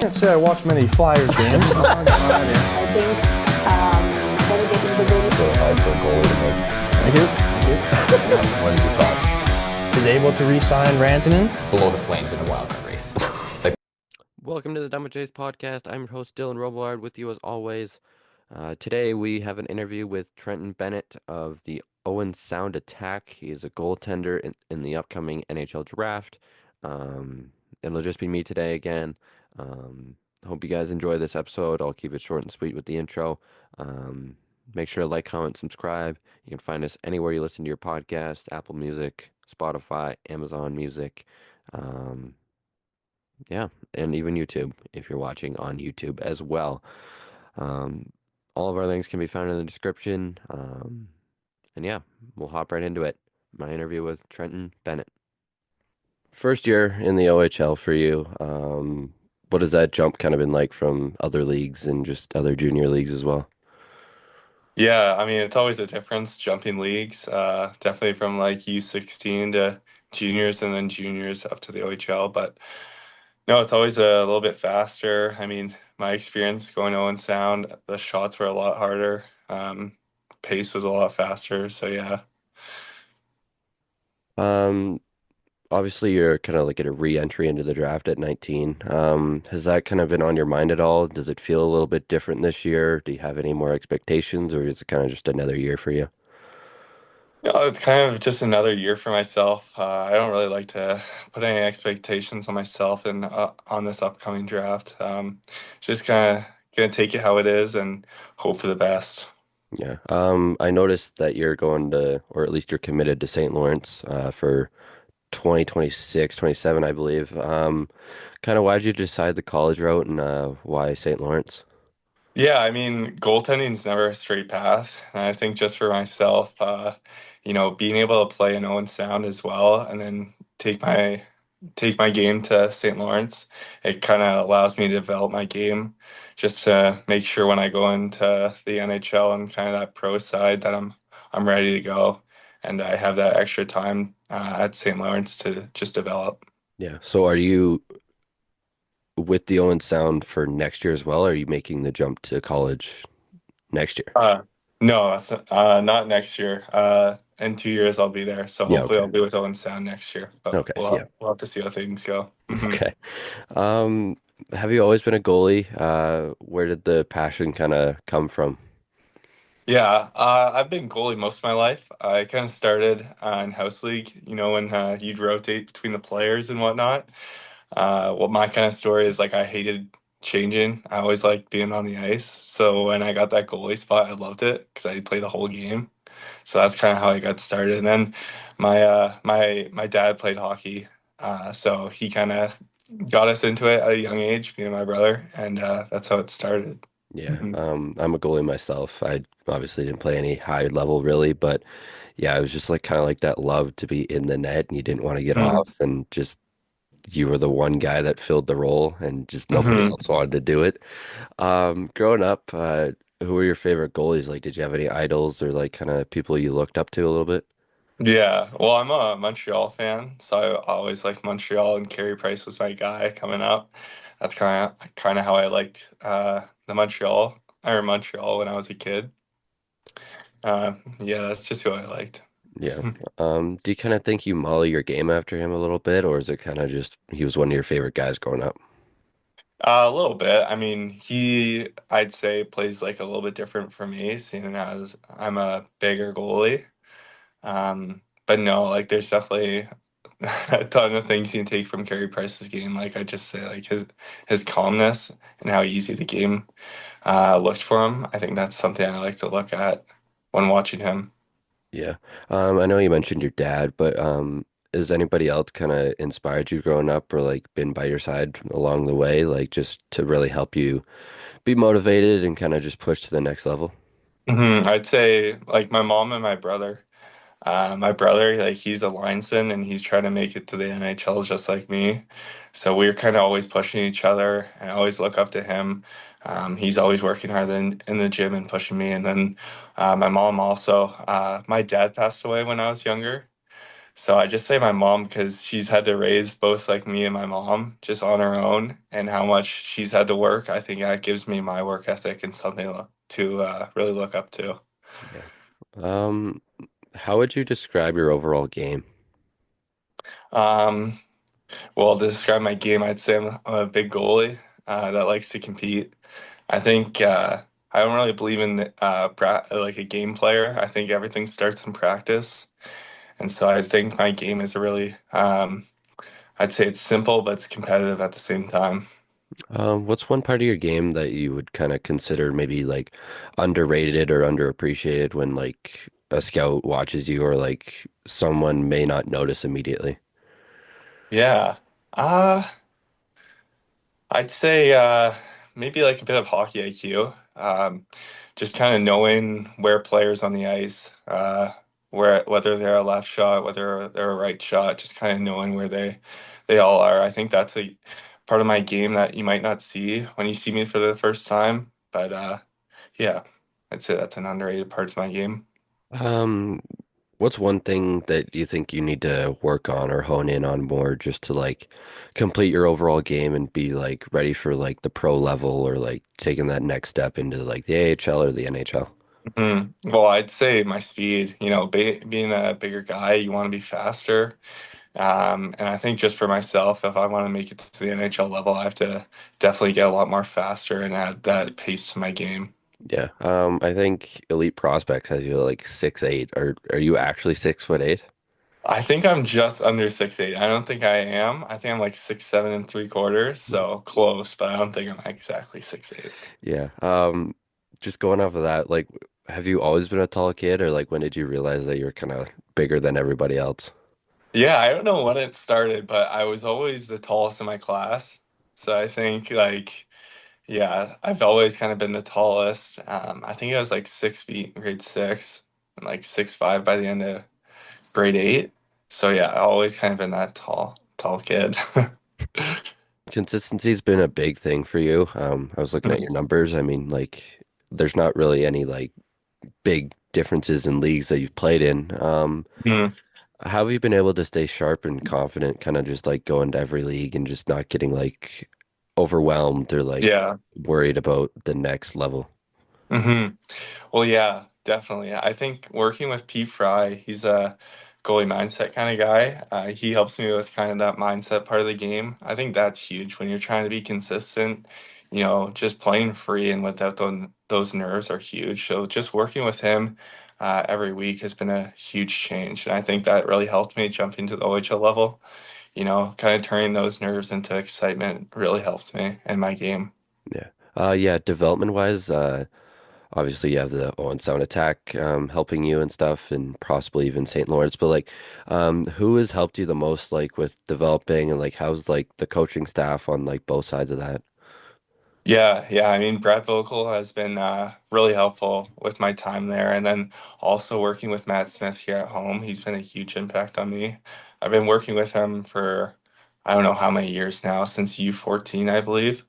Can't say I watch many Flyers games. Oh, God, yeah. I think better get into the business. Really hard for a goalie to make. Thank you. Thank you. What are your thoughts? Is able to re-sign Rantanen? Below the Flames in a wildcard race. Welcome to the Dumb with Jays podcast. I'm your host, Dylan Robillard, with you as always. Today we have an interview with Trenten Bennett of the Owen Sound Attack. He is a goaltender in the upcoming NHL Draft. It'll just be me today again. Hope you guys enjoy this episode. I'll keep it short and sweet with the intro. Make sure to like, comment, subscribe. You can find us anywhere you listen to your podcast: Apple Music, Spotify, Amazon Music. Yeah, and even YouTube if you're watching on YouTube as well. All of our links can be found in the description. And yeah, we'll hop right into it. My interview with Trenten Bennett. First year in the OHL for you. What has that jump kind of been like from other leagues and just other junior leagues as well? Yeah, I mean, it's always a difference jumping leagues, definitely from like U16 to juniors and then juniors up to the OHL. But no, it's always a little bit faster. I mean, my experience going to Owen Sound, the shots were a lot harder. Pace was a lot faster. So yeah. Um, Obviously you're kind of like at a re-entry into the draft at 19. Has that kind of been on your mind at all? Does it feel a little bit different this year? Do you have any more expectations, or is it kind of just another year for you? Yeah, it's kind of just another year for myself. I don't really like to put any expectations on myself and on this upcoming draft. Just kind of gonna take it how it is and hope for the best. Yeah. I noticed that you're going to, or at least you're committed to St. Lawrence for 2026, 27, I believe. Kind of why'd you decide the college route and why St. Lawrence? Yeah, I mean, goaltending's never a straight path, and I think just for myself, being able to play in Owen Sound as well, and then take my game to St. Lawrence, it kind of allows me to develop my game, just to make sure when I go into the NHL and kind of that pro side that I'm ready to go, and I have that extra time at St. Lawrence to just develop. Yeah. So are you with the Owen Sound for next year as well? Or are you making the jump to college next year? No, not next year. In 2 years I'll be there, so Yeah, hopefully okay. I'll be with Owen Sound next year. But Okay, yeah. we'll have to see how things go. Mhm. Okay. Um, have you always been a goalie? Where did the passion kind of come from? Yeah, I've been goalie most of my life. I kind of started in house league, when you'd rotate between the players and whatnot. What my kind of story is, like, I hated changing. I always liked being on the ice. So when I got that goalie spot, I loved it because I play the whole game. So that's kind of how I got started. And then my dad played hockey, so he kind of got us into it at a young age, me and my brother, and that's how it started. Yeah, Mhm. I'm a goalie myself. I obviously didn't play any high level really, but yeah, it was just like kind of like that love to be in the net and you didn't want to get Mhm. off and just you were the one guy that filled the role and just nobody Mhm. else wanted to do it. Growing up, who were your favorite goalies? Like, did you have any idols or like kind of people you looked up to a little bit? Yeah, well, I'm a Montreal fan, so I always liked Montreal, and Carey Price was my guy coming up. That's kind of how I liked the Montreal when I was a kid. Yeah, that's just who I liked. Yeah. Do you kind of think you model your game after him a little bit, or is it kind of just he was one of your favorite guys growing up? A little bit. I mean, I'd say, plays like a little bit different for me, seeing as I'm a bigger goalie. But no, like, there's definitely a ton of things you can take from Carey Price's game. Like, I just say, like, his calmness and how easy the game looked for him. I think that's something I like to look at when watching him. Yeah. I know you mentioned your dad, but has anybody else kind of inspired you growing up or like been by your side along the way, like just to really help you be motivated and kind of just push to the next level? I'd say, like, my mom and my brother. My brother, like, he's a linesman and he's trying to make it to the NHL just like me. So we're kind of always pushing each other, and I always look up to him. He's always working hard in the gym and pushing me. And then my mom also. My dad passed away when I was younger, So I just say my mom because she's had to raise both like me and my mom just on her own, and how much she's had to work. I think that gives me my work ethic and something to really look up to. Yeah. Um, how would you describe your overall game? Um, well, to describe my game, I'd say I'm a big goalie that likes to compete. I think I don't really believe in like a game player. I think everything starts in practice, and so I think my game is really I'd say it's simple, but it's competitive at the same time. What's one part of your game that you would kind of consider maybe like underrated or underappreciated when like a scout watches you or like someone may not notice immediately? Yeah. I'd say maybe like a bit of hockey IQ. Just kind of knowing where players on the ice, where whether they're a left shot, whether they're a right shot, just kind of knowing where they all are. I think that's a part of my game that you might not see when you see me for the first time. But yeah, I'd say that's an underrated part of my game. Um, what's one thing that you think you need to work on or hone in on more just to like complete your overall game and be like ready for like the pro level or like taking that next step into like the AHL or the NHL? Well, I'd say my speed. Being a bigger guy, you want to be faster. And I think just for myself, if I want to make it to the NHL level, I have to definitely get a lot more faster and add that pace to my game. Yeah. I think Elite Prospects has you like 6'8". Are you actually 6'8"? I think I'm just under 6'8". I don't think I am. I think I'm like 6'7 3/4, so close, but I don't think I'm exactly 6'8". Yeah. Just going off of that, like, have you always been a tall kid, or like when did you realize that you're kind of bigger than everybody else? Yeah, I don't know when it started, but I was always the tallest in my class. So I think like yeah, I've always kind of been the tallest. I think I was like 6 feet in grade six and like 6'5" by the end of grade eight. So yeah, I always kind of been that tall kid. Consistency's been a big thing for you. I was looking at your numbers. I mean, like, there's not really any like big differences in leagues that you've played in. Mhm. How have you been able to stay sharp and confident, kind of just like going to every league and just not getting like overwhelmed or like Yeah. worried about the next level? hmm Well, yeah, definitely. I think working with Pete Fry, he's a goalie mindset kind of guy. He helps me with kind of that mindset part of the game. I think that's huge when you're trying to be consistent. Just playing free and without those nerves are huge. So just working with him every week has been a huge change. And I think that really helped me jump into the OHL level. Kind of turning those nerves into excitement really helped me in my game. Yeah. Yeah, development wise, obviously you have the Owen Sound Attack helping you and stuff and possibly even St. Lawrence, but like who has helped you the most like with developing and like how's like the coaching staff on like both sides of that? Yeah, yeah. I mean, Brad Vocal has been really helpful with my time there. And then also working with Matt Smith here at home. He's been a huge impact on me. I've been working with him for I don't know how many years now, since U14, I believe.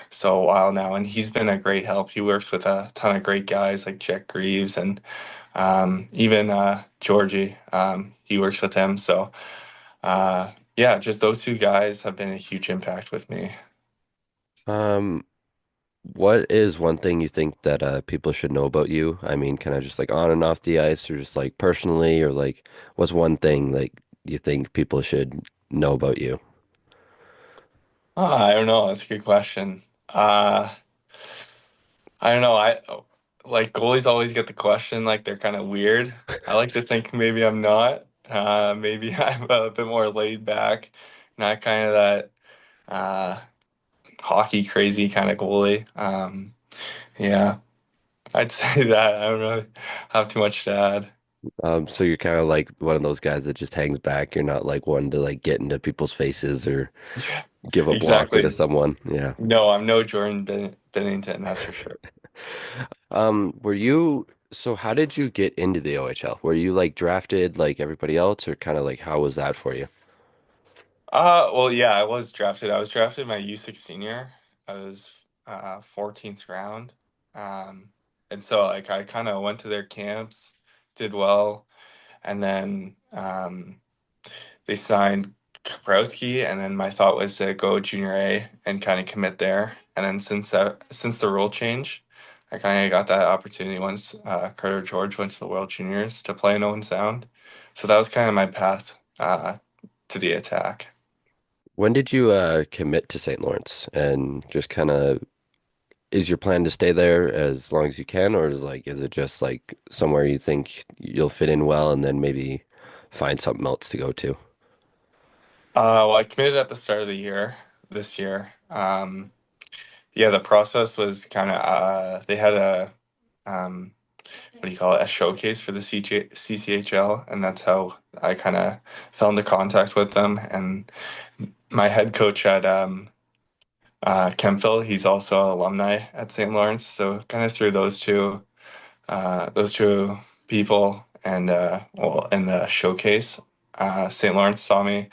So a while now. And he's been a great help. He works with a ton of great guys like Jack Greaves and even Georgie. He works with him. So yeah, just those two guys have been a huge impact with me. Um, what is one thing you think that people should know about you? I mean, kind of just like on and off the ice or just like personally or like what's one thing like you think people should know about you? I don't know. That's a good question. I don't know. I like goalies always get the question like they're kind of weird. I like to think maybe I'm not. Maybe I'm a bit more laid back, not kind of that uh, hockey crazy kind of goalie. Yeah, I'd say that. I don't really have too much to add. So you're kind of like one of those guys that just hangs back. You're not like one to like get into people's faces or Yeah, give a blocker to exactly. someone. Yeah. No, I'm no Bennington, that's for sure. Were you, so how did you get into the OHL? Were you like drafted like everybody else or kind of like how was that for you? Well, yeah, I was drafted. I was drafted my U16 year. I was 14th round. Um, and so like I kind of went to their camps, did well, and then they signed Kaprowski, and then my thought was to go junior A and kind of commit there. And then since the rule change, I kind of got that opportunity once Carter George went to the World Juniors to play in Owen Sound. So that was kind of my path to the attack. When did you commit to St. Lawrence? And just kind of is your plan to stay there as long as you can, or is it just like somewhere you think you'll fit in well and then maybe find something else to go to? Well, I committed at the start of the year this year. Yeah, the process was kind of they had a um, what do you call it, a showcase for the CCHL, and that's how I kind of fell into contact with them. And my head coach at Kempville, he's also an alumni at St. Lawrence, so kind of through those two people, and well, in the showcase, St. Lawrence saw me.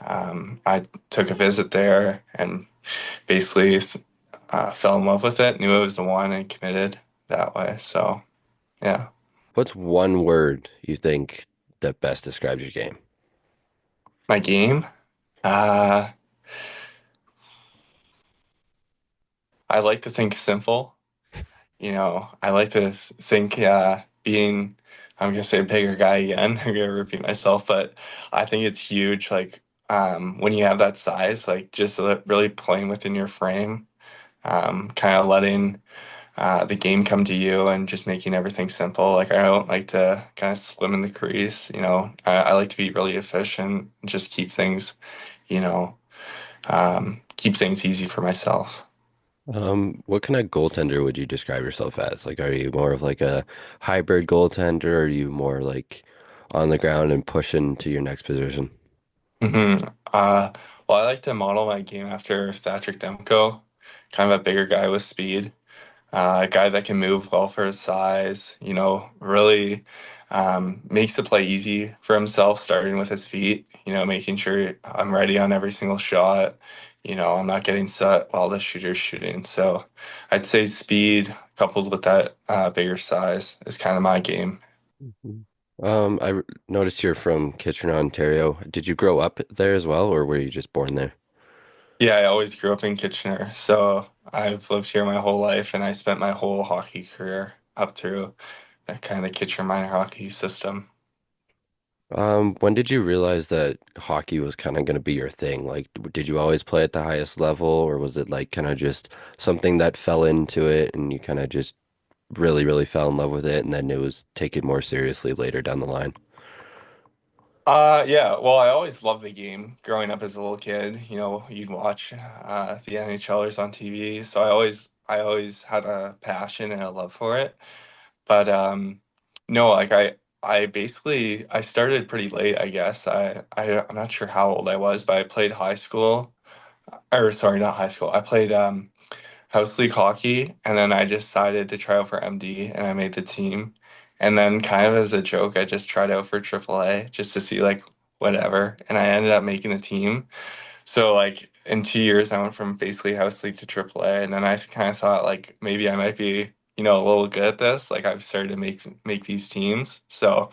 I took a visit there and basically fell in love with it, knew it was the one, and committed that way. So yeah. What's one word you think that best describes your game? My game? Uh, I like to think simple. I like to think being, I'm gonna say a bigger guy again. I'm gonna repeat myself, but I think it's huge. Like when you have that size, like just really playing within your frame, kind of letting the game come to you and just making everything simple. Like I don't like to kind of swim in the crease. I like to be really efficient, just you know, keep things easy for myself. What kind of goaltender would you describe yourself as? Like, are you more of like a hybrid goaltender, or are you more like on the ground and pushing to your next position? hmm well, I like to model my game after Thatcher Demko, kind of a bigger guy with speed, a guy that can move well for his size, really makes the play easy for himself, starting with his feet, making sure I'm ready on every single shot. I'm not getting set while the shooter's shooting. So I'd say speed coupled with that bigger size is kind of my game. Mhm. Noticed you're from Kitchener, Ontario. Did you grow up there as well, or were you just born there? Yeah, I always grew up in Kitchener. So I've lived here my whole life, and I spent my whole hockey career up through that kind of Kitchener minor hockey system. When did you realize that hockey was kind of going to be your thing? Like, did you always play at the highest level, or was it like kind of just something that fell into it and you kind of just really, really fell in love with it, and then it was take it more seriously later down the line? Yeah, well, I always loved the game growing up as a little kid. You'd watch the NHLers on TV, so I always had a passion and a love for it. But no, like I started pretty late, I guess. I'm not sure how old I was, but I played high school, or sorry, not high school. I played house league hockey, and then I decided to try out for MD, and I made the team. And then, kind of as a joke, I just tried out for AAA just to see like whatever, and I ended up making the team. So like in 2 years, I went from basically house league to AAA, and then I kind of thought like maybe I might be a little good at this. Like I've started to make these teams, so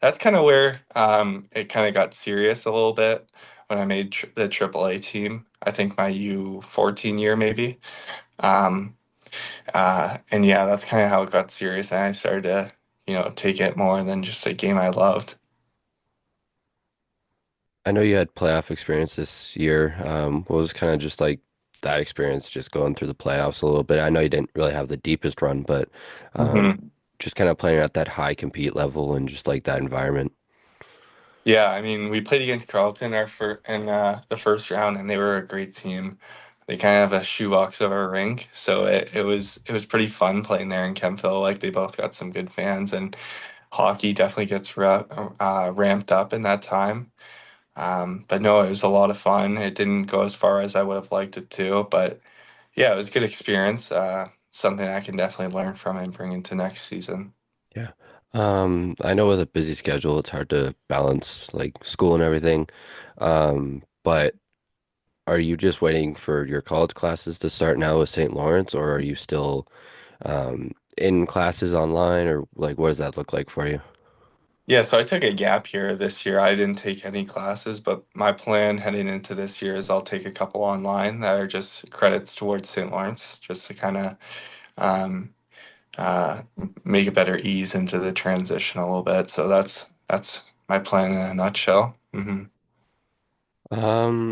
that's kind of where it kind of got serious a little bit when I made the AAA team. I think my U14 year maybe. Um, and yeah, that's kind of how it got serious, and I started to, take it more than just a game I loved. I know you had playoff experience this year. What was kind of just like that experience, just going through the playoffs a little bit? I know you didn't really have the deepest run, but hmm just kind of playing at that high compete level and just like that environment. Yeah, I mean, we played against Carleton in the first round, and they were a great team. They kind of have a shoebox of a rink, so it was pretty fun playing there in Kempville. Like they both got some good fans, and hockey definitely gets ramped up in that time. But no, it was a lot of fun. It didn't go as far as I would have liked it to, but yeah, it was a good experience. Something I can definitely learn from and bring into next season. Yeah. I know with a busy schedule, it's hard to balance like school and everything. But are you just waiting for your college classes to start now with St. Lawrence, or are you still in classes online, or like what does that look like for you? Yeah, so I took a gap year this year. I didn't take any classes, but my plan heading into this year is I'll take a couple online that are just credits towards St. Lawrence, just to kind of um, uh, make a better ease into the transition a little bit. So that's my plan in a nutshell.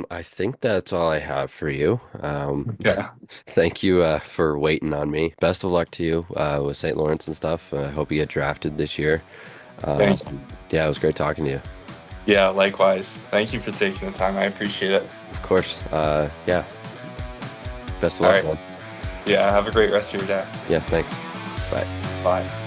I think that's all I have for you. Yeah, Thank you for waiting on me. Best of luck to you with St. Lawrence and stuff. I hope you get drafted this year. thanks. Yeah, it was great talking to you. Yeah, likewise. Thank you for taking the time. I appreciate it. Of course. Yeah. Best of All luck, right. man. Yeah, have a great rest of your day. Yeah, thanks. Bye. Bye.